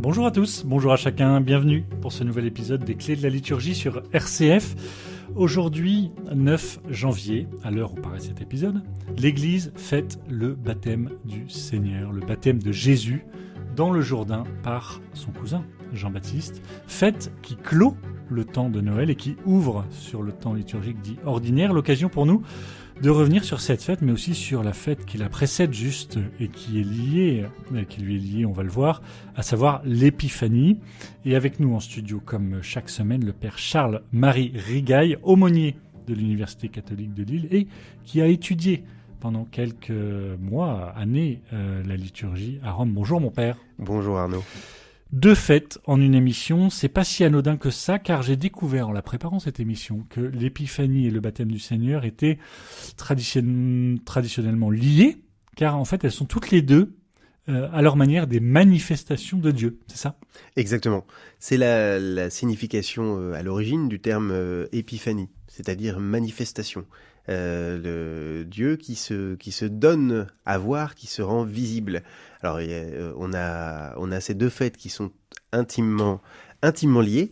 Bonjour à tous, bonjour à chacun, bienvenue pour ce nouvel épisode des Clés de la liturgie sur RCF. Aujourd'hui, 9 janvier, à l'heure où paraît cet épisode, l'Église fête le baptême du Seigneur, le baptême de Jésus dans le Jourdain par son cousin Jean-Baptiste, fête qui clôt le temps de Noël et qui ouvre sur le temps liturgique dit ordinaire, l'occasion pour nous de revenir sur cette fête, mais aussi sur la fête qui la précède juste et qui lui est liée, on va le voir, à savoir l'Épiphanie. Et avec nous en studio, comme chaque semaine, le père Charles-Marie Rigaille, aumônier de l'Université catholique de Lille et qui a étudié pendant quelques mois, années, la liturgie à Rome. Bonjour mon père. Bonjour Arnaud. 2 fêtes en une émission, c'est pas si anodin que ça, car j'ai découvert en la préparant cette émission que l'Épiphanie et le baptême du Seigneur étaient traditionnellement liés, car en fait elles sont toutes les deux, à leur manière, des manifestations de Dieu, c'est ça ? Exactement. C'est la signification à l'origine du terme épiphanie, c'est-à-dire manifestation. Le Dieu qui se donne à voir, qui se rend visible. Alors on a ces 2 fêtes qui sont intimement liées.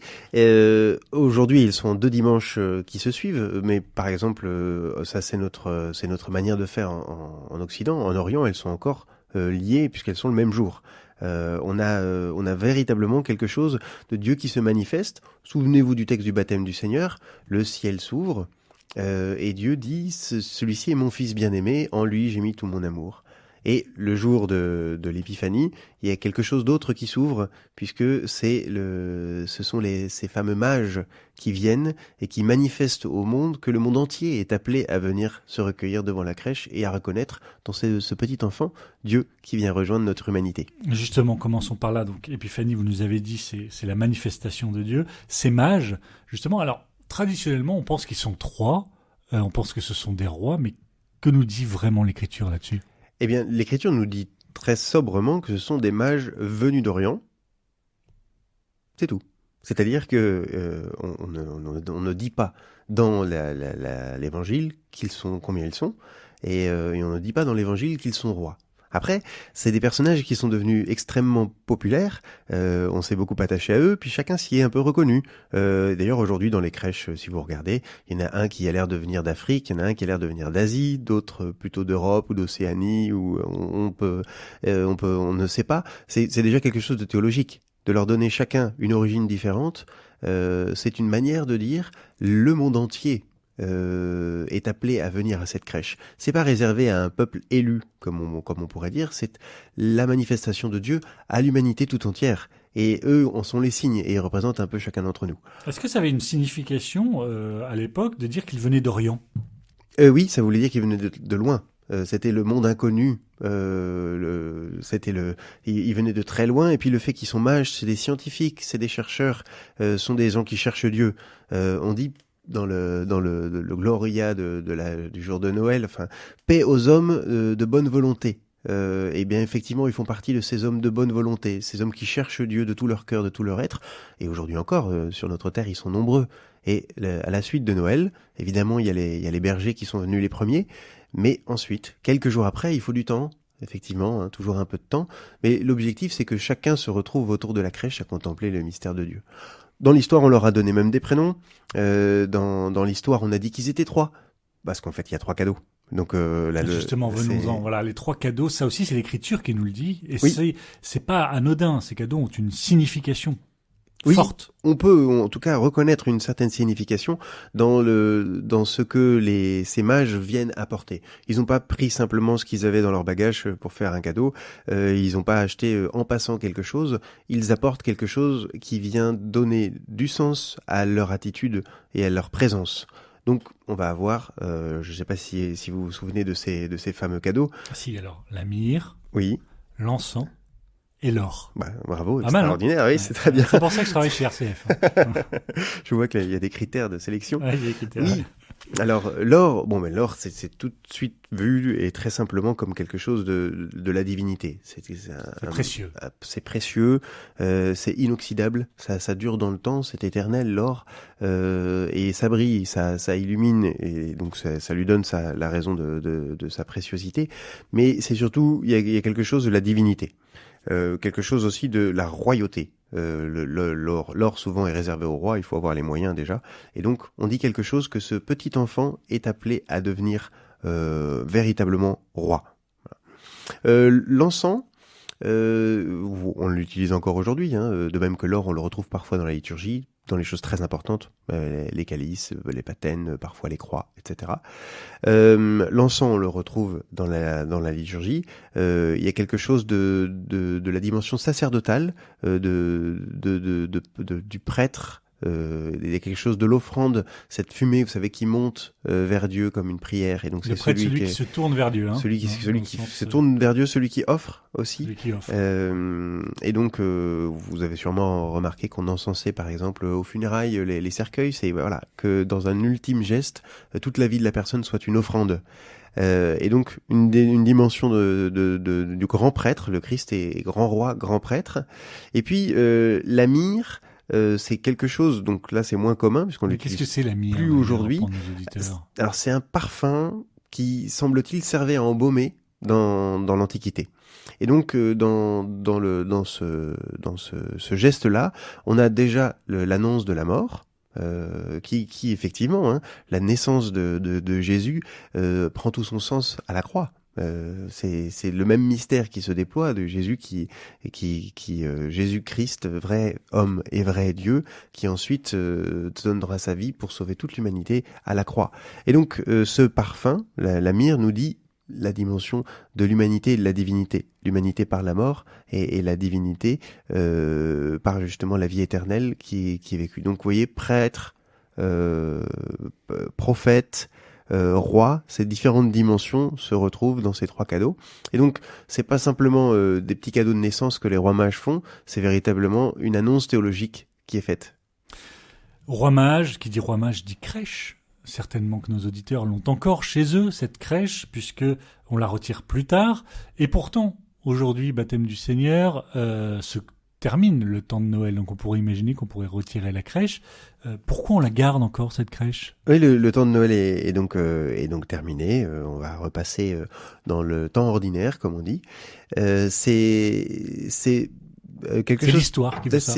Aujourd'hui, ils sont 2 dimanches qui se suivent, mais par exemple, ça c'est notre manière de faire en Occident. En Orient, elles sont encore liées puisqu'elles sont le même jour. On a véritablement quelque chose de Dieu qui se manifeste. Souvenez-vous du texte du baptême du Seigneur. Le ciel s'ouvre. Et Dieu dit, celui-ci est mon fils bien-aimé, en lui j'ai mis tout mon amour. Et le jour de l'Épiphanie, il y a quelque chose d'autre qui s'ouvre, puisque ce sont ces fameux mages qui viennent et qui manifestent au monde que le monde entier est appelé à venir se recueillir devant la crèche et à reconnaître dans ce petit enfant Dieu qui vient rejoindre notre humanité. Justement, commençons par là. Donc, Épiphanie, vous nous avez dit, c'est la manifestation de Dieu. Ces mages, justement, alors, traditionnellement, on pense qu'ils sont 3, on pense que ce sont des rois, mais que nous dit vraiment l'Écriture là-dessus ? Eh bien, l'Écriture nous dit très sobrement que ce sont des mages venus d'Orient. C'est tout. C'est-à-dire que on ne dit pas dans l'Évangile combien ils sont, et on ne dit pas dans l'Évangile qu'ils sont rois. Après, c'est des personnages qui sont devenus extrêmement populaires, on s'est beaucoup attaché à eux, puis chacun s'y est un peu reconnu. D'ailleurs, aujourd'hui, dans les crèches, si vous regardez, il y en a un qui a l'air de venir d'Afrique, il y en a un qui a l'air de venir d'Asie, d'autres plutôt d'Europe ou d'Océanie, où on ne sait pas. C'est déjà quelque chose de théologique. De leur donner chacun une origine différente, c'est une manière de dire le monde entier est appelé à venir à cette crèche. C'est pas réservé à un peuple élu, comme on pourrait dire, c'est la manifestation de Dieu à l'humanité tout entière. Et eux en sont les signes, et ils représentent un peu chacun d'entre nous. Est-ce que ça avait une signification à l'époque de dire qu'ils venaient d'Orient ? Oui, ça voulait dire qu'ils venaient de loin. C'était le monde inconnu. Ils venaient de très loin, et puis le fait qu'ils sont mages, c'est des scientifiques, c'est des chercheurs, sont des gens qui cherchent Dieu. On dit dans le Gloria du jour de Noël, enfin, paix aux hommes de bonne volonté. Et bien effectivement, ils font partie de ces hommes de bonne volonté, ces hommes qui cherchent Dieu de tout leur cœur, de tout leur être. Et aujourd'hui encore, sur notre terre, ils sont nombreux. Et à la suite de Noël, évidemment, il y a les bergers qui sont venus les premiers. Mais ensuite, quelques jours après, il faut du temps. Effectivement, toujours un peu de temps. Mais l'objectif, c'est que chacun se retrouve autour de la crèche à contempler le mystère de Dieu. Dans l'histoire, on leur a donné même des prénoms. Dans l'histoire, on a dit qu'ils étaient 3. Parce qu'en fait, il y a 3 cadeaux. Donc justement, venons-en. Voilà, les 3 cadeaux, ça aussi, c'est l'Écriture qui nous le dit. Et oui. c'est pas anodin. Ces cadeaux ont une signification forte. On peut en tout cas reconnaître une certaine signification dans ce que ces mages viennent apporter. Ils n'ont pas pris simplement ce qu'ils avaient dans leur bagage pour faire un cadeau. Ils n'ont pas acheté en passant quelque chose. Ils apportent quelque chose qui vient donner du sens à leur attitude et à leur présence. Donc, on va avoir, je ne sais pas si vous vous souvenez de ces fameux cadeaux. Si, alors, la myrrhe, oui, l'encens et l'or. Bravo, pas extraordinaire, mal, hein. oui, c'est très bien. C'est pour ça que je travaille chez RCF. Je vois qu'il y a des critères de sélection. Ouais, il y a des critères. Oui. Alors, l'or, l'or, c'est tout de suite vu et très simplement comme quelque chose de la divinité. C'est précieux. C'est précieux, c'est inoxydable, ça dure dans le temps, c'est éternel, l'or, et ça brille, ça illumine, et donc ça lui donne la raison de sa préciosité. Mais c'est surtout, il y a quelque chose de la divinité. quelque chose aussi de la royauté. L'or souvent est réservé au roi, il faut avoir les moyens déjà. Et donc, on dit quelque chose que ce petit enfant est appelé à devenir véritablement roi. L'encens, on l'utilise encore aujourd'hui, de même que l'or, on le retrouve parfois dans la liturgie, dans les choses très importantes, les calices, les patènes, parfois les croix, etc. L'encens, on le retrouve dans la liturgie. Il y a quelque chose de la dimension sacerdotale du prêtre. Il y a quelque chose de l'offrande, cette fumée, vous savez, qui monte vers Dieu comme une prière. Et donc le prêtre, celui qui se tourne vers Dieu. Celui qui se tourne vers Dieu, celui qui offre aussi. Celui qui offre. Et donc, vous avez sûrement remarqué qu'on encensait, par exemple, aux funérailles, les cercueils. C'est voilà, que dans un ultime geste, toute la vie de la personne soit une offrande. Et donc, une dimension du grand prêtre, le Christ est grand roi, grand prêtre. Et puis, la myrrhe, c'est quelque chose, donc là c'est moins commun puisqu'on l'utilise qu'est-ce que c'est la myrrhe plus aujourd'hui. Pour nos auditeurs. Alors c'est un parfum qui semble-t-il servait à embaumer dans l'Antiquité. Et donc dans ce geste-là, on a déjà l'annonce de la mort. Qui effectivement, la naissance de Jésus prend tout son sens à la croix. C'est le même mystère qui se déploie de Jésus Jésus-Christ, vrai homme et vrai Dieu, qui ensuite donnera sa vie pour sauver toute l'humanité à la croix. Et donc ce parfum, la myrrhe, nous dit la dimension de l'humanité et de la divinité. L'humanité par la mort et la divinité par justement la vie éternelle qui est vécue. Donc vous voyez, prêtre, prophète, roi, ces différentes dimensions se retrouvent dans ces trois cadeaux. Et donc, c'est pas simplement des petits cadeaux de naissance que les rois mages font, c'est véritablement une annonce théologique qui est faite. Roi mage, qui dit roi mage dit crèche. Certainement que nos auditeurs l'ont encore chez eux, cette crèche, puisque on la retire plus tard. Et pourtant, aujourd'hui, baptême du Seigneur, se termine le temps de Noël. Donc on pourrait imaginer qu'on pourrait retirer la crèche. Pourquoi on la garde encore, cette crèche ? Oui, le temps de Noël est donc terminé. On va repasser dans le temps ordinaire, comme on dit. C'est quelque chose. L'histoire qui veut ça.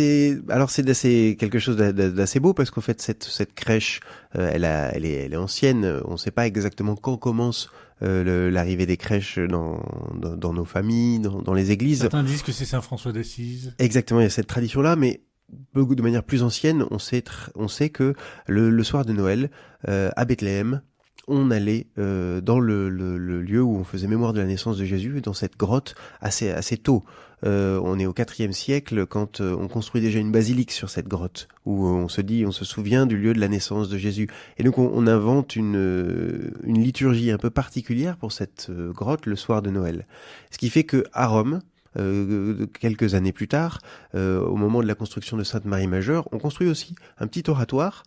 Alors c'est quelque chose d'assez beau parce qu'en fait cette crèche, elle est ancienne. On ne sait pas exactement quand commence l'arrivée des crèches dans nos familles, dans les églises. Certains disent que c'est Saint François d'Assise. Exactement, il y a cette tradition-là, mais de manière plus ancienne, on sait que le soir de Noël, à Bethléem, on allait dans le lieu où on faisait mémoire de la naissance de Jésus, dans cette grotte assez tôt. On est au IVe siècle quand on construit déjà une basilique sur cette grotte où on se souvient du lieu de la naissance de Jésus. Et donc on invente une liturgie un peu particulière pour cette grotte le soir de Noël. Ce qui fait que à Rome, quelques années plus tard, au moment de la construction de Sainte-Marie-Majeure, on construit aussi un petit oratoire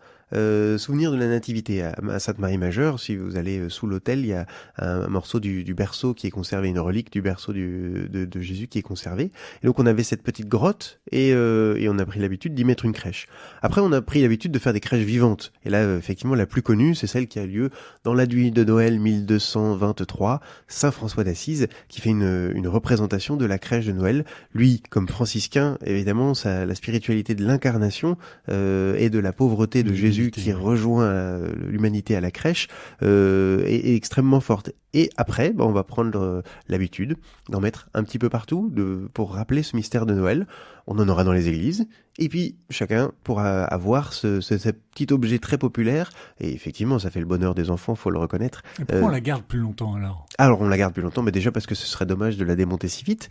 souvenir de la nativité à Sainte-Marie-Majeure. Si vous allez sous l'autel, il y a un morceau du berceau qui est conservé, une relique du berceau de Jésus qui est conservé. Et donc on avait cette petite grotte et on a pris l'habitude d'y mettre une crèche. Après on a pris l'habitude de faire des crèches vivantes. Et là effectivement la plus connue, c'est celle qui a lieu dans la nuit de Noël 1223, Saint François d'Assise qui fait une représentation de la crèche de Noël. Lui, comme franciscain, évidemment, la spiritualité de l'incarnation et de la pauvreté de Jésus qui rejoint l'humanité à la crèche est extrêmement forte. Et après, on va prendre l'habitude d'en mettre un petit peu partout pour rappeler ce mystère de Noël. On en aura dans les églises. Et puis, chacun pourra avoir ce petit objet très populaire. Et effectivement, ça fait le bonheur des enfants, faut le reconnaître. Et pourquoi on la garde plus longtemps alors ? Alors, on la garde plus longtemps, mais déjà parce que ce serait dommage de la démonter si vite.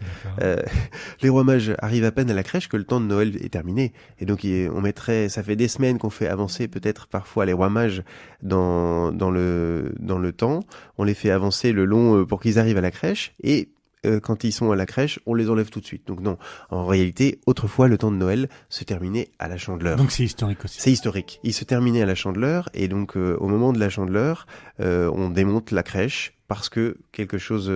Les rois mages arrivent à peine à la crèche que le temps de Noël est terminé. Et donc, ça fait des semaines qu'on fait avancer peut-être parfois les rois mages dans le temps. On les fait avancer le long pour qu'ils arrivent à la crèche. Et quand ils sont à la crèche, on les enlève tout de suite. Donc non, en réalité, autrefois, le temps de Noël se terminait à la Chandeleur. Donc c'est historique aussi. C'est historique. Il se terminait à la Chandeleur, et donc au moment de la Chandeleur, on démonte la crèche, parce que quelque chose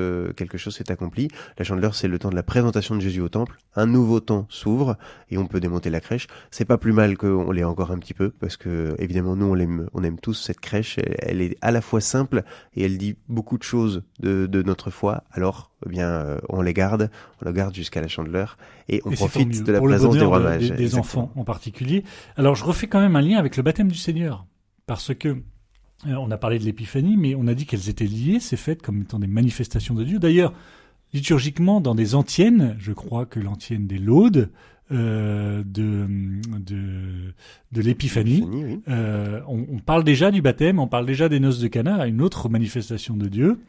s'est accompli. La Chandeleur, c'est le temps de la présentation de Jésus au temple. Un nouveau temps s'ouvre et on peut démonter la crèche. C'est pas plus mal qu'on l'ait encore un petit peu, parce que évidemment nous on aime tous cette crèche. Elle est à la fois simple et elle dit beaucoup de choses de notre foi. Alors on la garde jusqu'à la Chandeleur et on profite de la présence des rois mages. Des enfants en particulier. Alors je refais quand même un lien avec le baptême du Seigneur, parce que on a parlé de l'épiphanie, mais on a dit qu'elles étaient liées, ces fêtes, comme étant des manifestations de Dieu. D'ailleurs, liturgiquement, dans des antiennes, je crois que l'antienne des Laudes, de l'épiphanie, oui. On parle déjà du baptême, on parle déjà des noces de Cana, une autre manifestation de Dieu.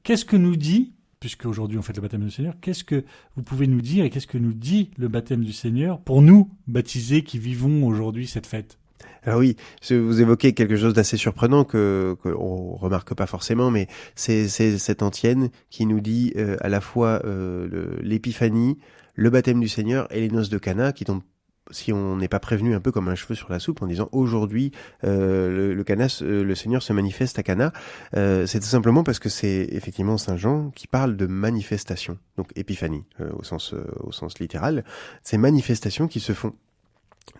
Qu'est-ce que nous dit, puisque aujourd'hui on fête le baptême du Seigneur, qu'est-ce que vous pouvez nous dire et qu'est-ce que nous dit le baptême du Seigneur pour nous, baptisés, qui vivons aujourd'hui cette fête ? Alors oui, vous évoquez quelque chose d'assez surprenant que on remarque pas forcément, mais c'est cette antienne qui nous dit à la fois l'épiphanie, le baptême du Seigneur et les noces de Cana qui tombent, si on n'est pas prévenu, un peu comme un cheveu sur la soupe en disant aujourd'hui le Seigneur se manifeste à Cana. C'est tout simplement parce que c'est effectivement Saint Jean qui parle de manifestation, donc épiphanie au sens littéral. Ces manifestations qui se font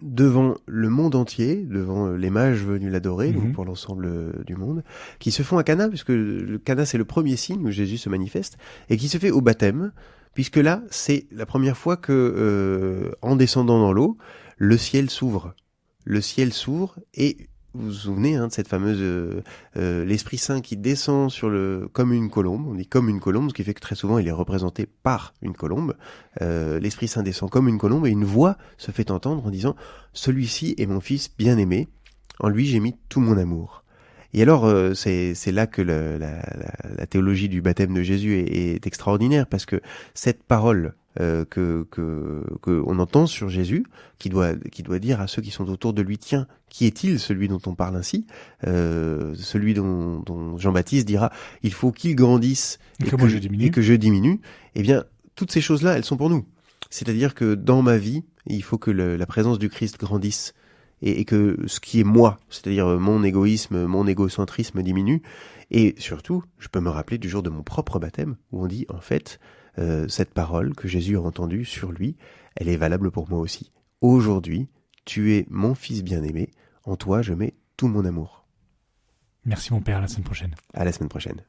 devant le monde entier, devant les mages venus l'adorer, donc pour l'ensemble du monde, qui se font à Cana, puisque le Cana c'est le premier signe où Jésus se manifeste, et qui se fait au baptême, puisque là c'est la première fois que, en descendant dans l'eau, le ciel s'ouvre. Le ciel s'ouvre et vous vous souvenez de cette fameuse l'Esprit Saint qui descend comme une colombe, on dit comme une colombe, ce qui fait que très souvent il est représenté par une colombe. L'Esprit Saint descend comme une colombe et une voix se fait entendre en disant « Celui-ci est mon fils bien-aimé, en lui j'ai mis tout mon amour ». Et alors c'est là que la théologie du baptême de Jésus est extraordinaire, parce que cette parole que on entend sur Jésus, qui doit dire à ceux qui sont autour de lui, tiens, qui est-il celui dont on parle ainsi, celui dont Jean-Baptiste dira, il faut qu'il grandisse et que je diminue. Eh bien, toutes ces choses-là, elles sont pour nous. C'est-à-dire que dans ma vie, il faut que la présence du Christ grandisse et que ce qui est moi, c'est-à-dire mon égoïsme, mon égocentrisme diminue. Et surtout, je peux me rappeler du jour de mon propre baptême où on dit, en fait, cette parole que Jésus a entendue sur lui, elle est valable pour moi aussi. Aujourd'hui, tu es mon fils bien-aimé, en toi je mets tout mon amour. Merci mon père, à la semaine prochaine. À la semaine prochaine.